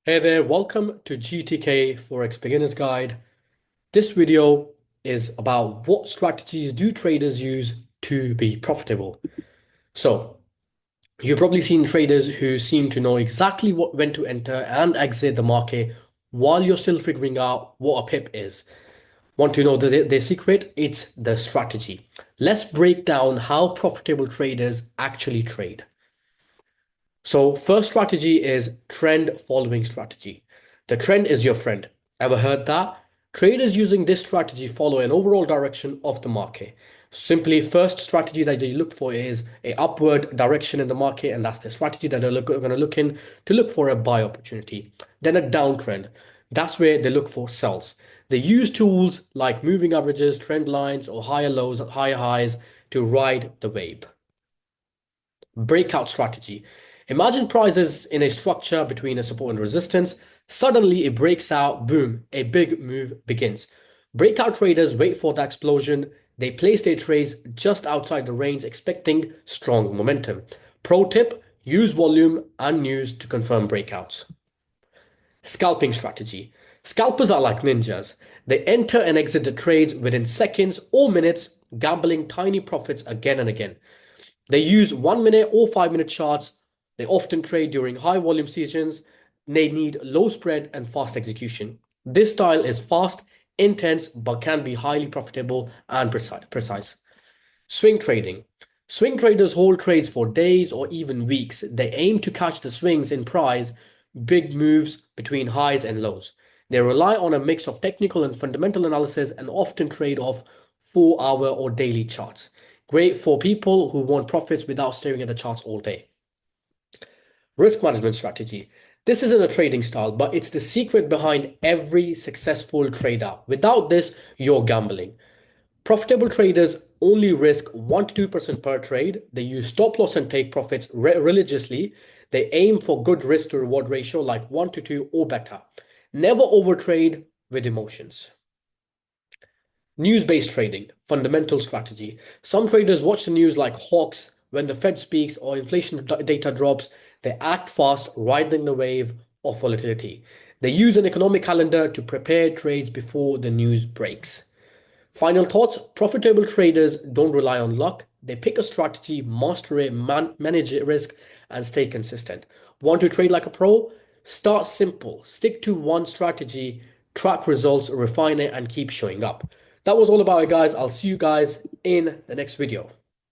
Hey there, welcome to GTK Forex Beginner's Guide. This video is about what strategies do traders use to be profitable. So, you've probably seen traders who seem to know exactly when to enter and exit the market while you're still figuring out what a pip is. Want to know their secret? It's the strategy. Let's break down how profitable traders actually trade. So first strategy is trend following strategy. The trend is your friend. Ever heard that? Traders using this strategy follow an overall direction of the market. Simply, first strategy that they look for is a upward direction in the market, and that's the strategy that they're going to look for a buy opportunity. Then a downtrend. That's where they look for sells. They use tools like moving averages, trend lines, or higher lows, higher highs to ride the wave. Breakout strategy. Imagine prices in a structure between a support and resistance. Suddenly it breaks out, boom, a big move begins. Breakout traders wait for the explosion. They place their trades just outside the range, expecting strong momentum. Pro tip, use volume and news to confirm breakouts. Scalping strategy. Scalpers are like ninjas. They enter and exit the trades within seconds or minutes, gambling tiny profits again and again. They use 1 minute or 5 minute charts. They often trade during high volume sessions. They need low spread and fast execution. This style is fast, intense, but can be highly profitable and precise. Swing trading. Swing traders hold trades for days or even weeks. They aim to catch the swings in price, big moves between highs and lows. They rely on a mix of technical and fundamental analysis and often trade off 4 hour or daily charts. Great for people who want profits without staring at the charts all day. Risk management strategy. This isn't a trading style, but it's the secret behind every successful trader. Without this, you're gambling. Profitable traders only risk 1 to 2% per trade. They use stop loss and take profits religiously. They aim for good risk to reward ratio like 1 to 2 or better. Never overtrade with emotions. News-based trading, fundamental strategy. Some traders watch the news like hawks. When the Fed speaks or inflation data drops, they act fast, riding the wave of volatility. They use an economic calendar to prepare trades before the news breaks. Final thoughts, profitable traders don't rely on luck. They pick a strategy, master it, manage risk, and stay consistent. Want to trade like a pro? Start simple, stick to one strategy, track results, refine it, and keep showing up. That was all about it, guys. I'll see you guys in the next video.